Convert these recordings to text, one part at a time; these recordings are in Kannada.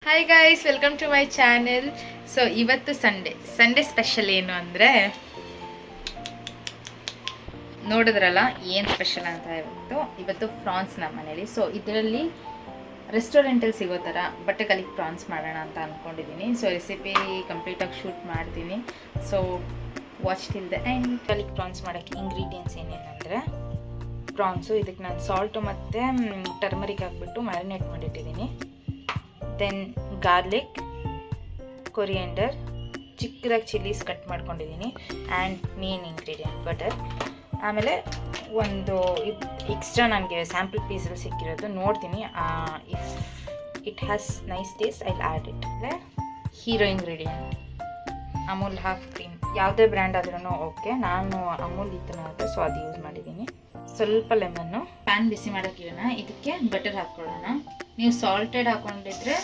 Hi guys, welcome to my channel. So ಇವತ್ತು ಸಂಡೇ ಸ್ಪೆಷಲ್ ಏನು ಅಂದರೆ ನೋಡಿದ್ರಲ್ಲ ಏನು ಸ್ಪೆಷಲ್ ಅಂತ. ಇವತ್ತು ಫ್ರಾನ್ಸ್ ನಮ್ಮ ಮನೇಲಿ. ಸೊ ಇದರಲ್ಲಿ ರೆಸ್ಟೋರೆಂಟಲ್ಲಿ ಸಿಗೋ ಥರ ಬಟ್ಟೆ ಕಲಿಗೆ ಪ್ರಾನ್ಸ್ ಮಾಡೋಣ ಅಂತ ಅಂದ್ಕೊಂಡಿದ್ದೀನಿ. ಸೊ ರೆಸಿಪಿ ಕಂಪ್ಲೀಟಾಗಿ ಶೂಟ್ ಮಾಡ್ತೀನಿ. So watch till the end. ಕಲಿಗೆ ಪ್ರಾನ್ಸ್ ಮಾಡೋಕ್ಕೆ ಇಂಗ್ರೀಡಿಯೆಂಟ್ಸ್ ಏನೇನೆಂದರೆ ಪ್ರಾನ್ಸು, ಇದಕ್ಕೆ ನಾನು ಸಾಲ್ಟು ಮತ್ತು ಟರ್ಮರಿಕ್ ಹಾಕ್ಬಿಟ್ಟು ಮ್ಯಾರಿನೇಟ್ ಮಾಡಿಟ್ಟಿದ್ದೀನಿ. ದೆನ್ ಗಾರ್ಲಿಕ್, ಕೊರಿಯಂಡರ್, ಚಿಕ್ಕದಾಗಿ ಚಿಲ್ಲೀಸ್ ಕಟ್ ಮಾಡ್ಕೊಂಡಿದ್ದೀನಿ, ಆ್ಯಂಡ್ ಮೇನ್ ಇಂಗ್ರೀಡಿಯೆಂಟ್ ಬಟರ್. ಆಮೇಲೆ ಒಂದು ಎಕ್ಸ್ಟ್ರಾ ನನಗೆ ಸ್ಯಾಂಪಲ್ ಪೀಸಲ್ಲಿ ಸಿಕ್ಕಿರೋದು ನೋಡ್ತೀನಿ, if it has nice taste I add it. ಅಂದರೆ hero ingredient Amul half cream, ಯಾವುದೇ ಬ್ರ್ಯಾಂಡ್ ಆದ್ರೂ ಓಕೆ. ನಾನು ಅಮೂಲ್ ಇತ್ತು, ಸೊ ಅದು ಯೂಸ್ ಮಾಡಿದ್ದೀನಿ. ಸ್ವಲ್ಪ ಲೆಮನ್ನು. ಪ್ಯಾನ್ ಬಿಸಿ ಮಾಡೋಕ್ಕಿರೋಣ, ಇದಕ್ಕೆ ಬಟರ್ ಹಾಕ್ಕೊಳ್ಳೋಣ. ನೀವು ಸಾಲ್ಟೆಡ್ ಹಾಕ್ಕೊಂಡಿದ್ರೆ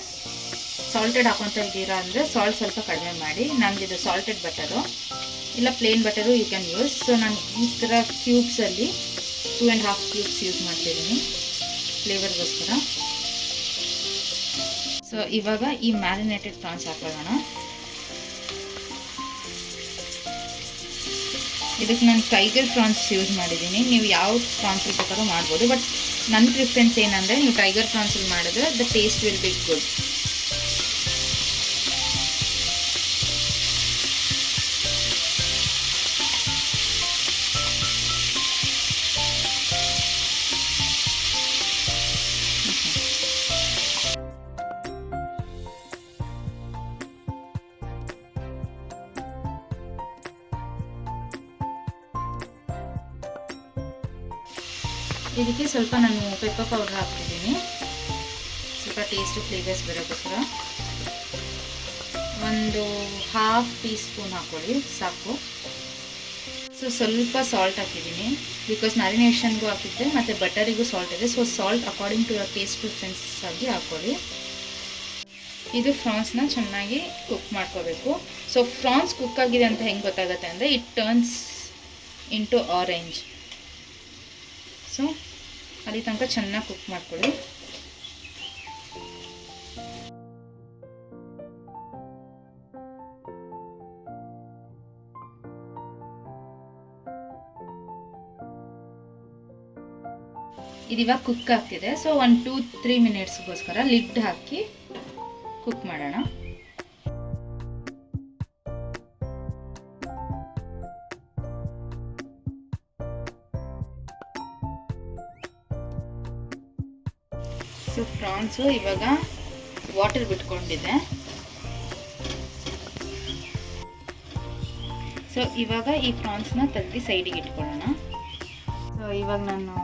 ಸಾಲ್ಟೆಡ್ ಹಾಕ್ಕೊತ ಇದ್ದೀರಾ ಅಂದರೆ ಸಾಲ್ಟ್ ಸ್ವಲ್ಪ ಕಡಿಮೆ ಮಾಡಿ. ನನಗಿದು ಸಾಲ್ಟೆಡ್ ಬಟರು, ಇಲ್ಲ plain butter you can use. So ನಾನು ಈ ಥರ ಕ್ಯೂಬ್ಸಲ್ಲಿ 2.5 ಕ್ಯೂಬ್ಸ್ ಯೂಸ್ ಮಾಡ್ತಿದ್ದೀನಿ ಫ್ಲೇವರ್ಗೋಸ್ಕರ. ಸೊ ಇವಾಗ ಈ ಮ್ಯಾರಿನೇಟೆಡ್ ಪ್ರಾನ್ಸ್ ಹಾಕೊಳ್ಳೋಣ. ಇದಕ್ಕೆ ನಾನು ಟೈಗರ್ ಪ್ರಾನ್ಸ್ ಯೂಸ್ ಮಾಡಿದ್ದೀನಿ. ನೀವು ಯಾವ ಪ್ರಾನ್ಸ್ ಬೇಕಾದ್ರೂ ಮಾಡ್ಬೋದು, ಬಟ್ ನನ್ನ ಪ್ರಿಫರೆನ್ಸ್ ಏನಂದರೆ ನೀವು ಟೈಗರ್ ಪ್ರಾನ್ಸಲ್ಲಿ ಮಾಡಿದ್ರೆ the taste will be good. ಇದಕ್ಕೆ ಸ್ವಲ್ಪ ನಾನು ಪೆಪ್ಪರ್ ಪೌಡರ್ ಹಾಕ್ತಿದ್ದೀನಿ, ಸ್ವಲ್ಪ ಟೇಸ್ಟು ಫ್ಲೇವರ್ಸ್ ಬರೋಕ್ಕೋಸ್ಕರ. ಒಂದು 1/2 ಟೀ ಸ್ಪೂನ್ ಹಾಕ್ಕೊಳ್ಳಿ ಸಾಕು. ಸೊ ಸ್ವಲ್ಪ ಸಾಲ್ಟ್ ಹಾಕಿದ್ದೀನಿ, ಬಿಕಾಸ್ ಮ್ಯಾರಿನೇಷನ್ಗೂ ಹಾಕಿದ್ದೆ ಮತ್ತು ಬಟರಿಗೂ ಸಾಲ್ಟ್ ಇದೆ. So salt according to your taste preference ಆಗಿ ಹಾಕ್ಕೊಳ್ಳಿ. ಇದು ಫ್ರಾನ್ಸ್ನ ಚೆನ್ನಾಗಿ ಕುಕ್ ಮಾಡ್ಕೋಬೇಕು. ಸೊ ಫ್ರಾನ್ಸ್ ಕುಕ್ ಆಗಿದೆ ಅಂತ ಹೆಂಗೆ ಗೊತ್ತಾಗುತ್ತೆ ಅಂದರೆ it turns into orange. So ಅಲ್ಲಿ ತನಕ ಚೆನ್ನಾಗಿ ಕುಕ್ ಮಾಡ್ಕೊಳ್ಳಿ. ಇದಿವಾಗ ಕುಕ್ ಆಗ್ತಿದೆ. ಸೊ 1-2-3 ಮಿನಿಟ್ಸ್ಗೋಸ್ಕರ ಲಿಡ್ ಹಾಕಿ ಕುಕ್ ಮಾಡೋಣ. ಸೊ ಫ್ರಾನ್ಸು ಇವಾಗ ವಾಟರ್ ಬಿಟ್ಕೊಂಡಿದೆ. ಸೊ ಇವಾಗ ಈ ಫ್ರಾನ್ಸ್ನ ತೆಗೆದು ಸೈಡಿಗೆ ಇಟ್ಕೊಳ್ಳೋಣ. ಸೊ ಇವಾಗ ನಾನು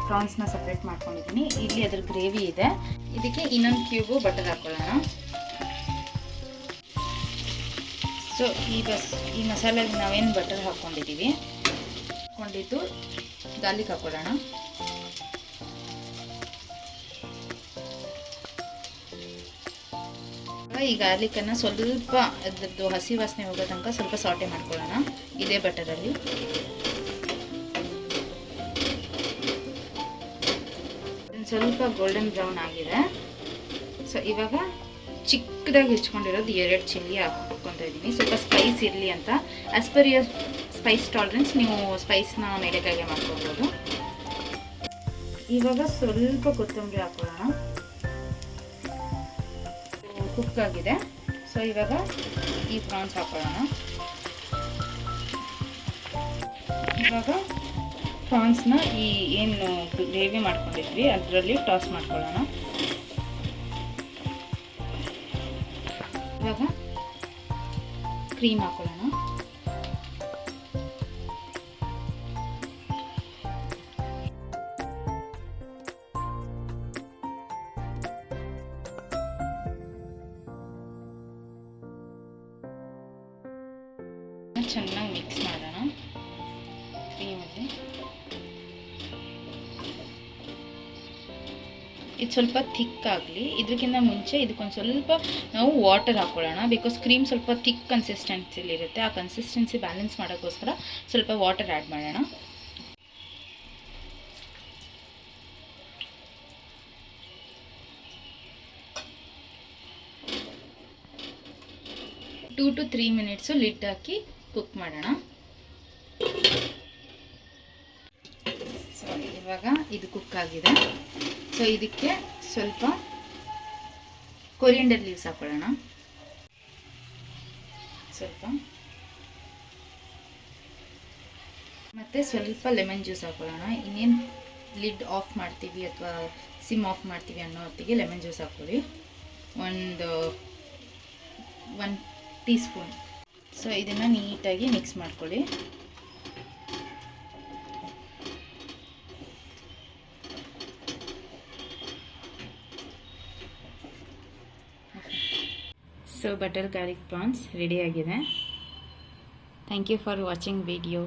ಫ್ರಾನ್ಸ್ನ ಸಪ್ರೇಟ್ ಮಾಡ್ಕೊಂಡಿದ್ದೀನಿ. ಇಲ್ಲಿ ಅದ್ರ ಗ್ರೇವಿ ಇದೆ. ಇದಕ್ಕೆ ಇನ್ನೊಂದು ಕ್ಯೂಬು ಬಟರ್ ಹಾಕ್ಕೊಳ್ಳೋಣ. ಸೊ ಈ ಮಸಾಲೆಗೆ ನಾವೇನು ಬಟರ್ ಹಾಕ್ಕೊಂಡಿದ್ದೀವಿ, ಹಾಕ್ಕೊಂಡಿದ್ದು ಗಾರ್ಲಿಕ್ ಹಾಕ್ಕೊಳ್ಳೋಣ. ಈ ಗಾರ್ಲಿಕನ್ನು ಸ್ವಲ್ಪ ಅದರದ್ದು ಹಸಿ ವಾಸನೆ ಹೋಗೋ ತನಕ ಸ್ವಲ್ಪ ಸಾಟೆ ಮಾಡ್ಕೊಳ್ಳೋಣ ಇದೇ ಬಟರಲ್ಲಿ. ಸ್ವಲ್ಪ ಗೋಲ್ಡನ್ ಬ್ರೌನ್ ಆಗಿದೆ. ಸೊ ಇವಾಗ ಚಿಕ್ಕದಾಗಿ ಹೆಚ್ಕೊಂಡಿರೋದು 2 ಚಿಲ್ಲಿ ಹಾಕ್ಕೊತ ಇದ್ದೀನಿ, ಸ್ವಲ್ಪ ಸ್ಪೈಸ್ ಇರಲಿ ಅಂತ. As per your Spice tolerance ನೀವು ಸ್ಪೈಸ್ನ ಮೇಲೆಕಾಯಿಗೆ ಮಾಡ್ಕೊಬೋದು. ಇವಾಗ ಸ್ವಲ್ಪ ಕೊತ್ತಂಬರಿ ಹಾಕ್ಕೊಳ್ಳೋಣ. ಕುಕ್ ಆಗಿದೆ. ಸೊ ಇವಾಗ ಈ ಪ್ರಾನ್ಸ್ ಹಾಕೊಳ್ಳೋಣ. ಇವಾಗ ಪ್ರಾನ್ಸ್ನ ಈ ಏನು ಗ್ರೇವಿ ಮಾಡ್ಕೊಂಡಿದ್ವಿ ಅದರಲ್ಲಿ ಟಾಸ್ ಮಾಡ್ಕೊಳ್ಳೋಣ. ಇವಾಗ ಕ್ರೀಮ್ ಹಾಕೊಳ್ಳೋಣ. ಚೆನ್ನಾಗಿ ಮಿಕ್ಸ್ ಮಾಡೋಣ ಕ್ರೀಮಲ್ಲಿ. ಇದು ಸ್ವಲ್ಪ ಥಿಕ್ ಆಗಲಿ. ಇದಕ್ಕಿಂತ ಮುಂಚೆ ಇದಕ್ಕೊಂದು ಸ್ವಲ್ಪ ನಾವು ವಾಟರ್ ಹಾಕ್ಕೊಳ್ಳೋಣ, ಬಿಕಾಸ್ ಕ್ರೀಮ್ ಸ್ವಲ್ಪ ಥಿಕ್ ಕನ್ಸಿಸ್ಟೆನ್ಸಿಲಿರುತ್ತೆ. ಆ ಕನ್ಸಿಸ್ಟೆನ್ಸಿ ಬ್ಯಾಲೆನ್ಸ್ ಮಾಡೋಕ್ಕೋಸ್ಕರ ಸ್ವಲ್ಪ ವಾಟರ್ ಆ್ಯಡ್ ಮಾಡೋಣ. 2 to 3 minutes lid hockey cook ಮಾಡೋಣ. ಸೊ ಇವಾಗ ಇದು ಕುಕ್ ಆಗಿದೆ. ಸೊ ಇದಕ್ಕೆ ಸ್ವಲ್ಪ ಕೊರಿಯಂಡರ್ ಲೀವ್ಸ್ ಹಾಕೊಳ್ಳೋಣ, ಸ್ವಲ್ಪ ಮತ್ತು ಸ್ವಲ್ಪ ಲೆಮನ್ ಜ್ಯೂಸ್ ಹಾಕೊಳ್ಳೋಣ. ಇನ್ನೇನು ಲಿಡ್ ಆಫ್ ಮಾಡ್ತೀವಿ ಅಥವಾ ಸಿಮ್ ಆಫ್ ಮಾಡ್ತೀವಿ ಅನ್ನೋ ಹೊತ್ತಿಗೆ ಲೆಮನ್ ಜ್ಯೂಸ್ ಹಾಕೊಳ್ಳಿ, ಒಂದು 1 ಟೀ ಸ್ಪೂನ್. ಸೊ ಇದನ್ನು ನೀಟಾಗಿ ಮಿಕ್ಸ್ ಮಾಡ್ಕೊಳ್ಳಿ. ಸೊ ಬಟರ್ ಗಾರ್ಲಿಕ್ ಪ್ರಾನ್ಸ್ ರೆಡಿಯಾಗಿದೆ. Thank you for watching video.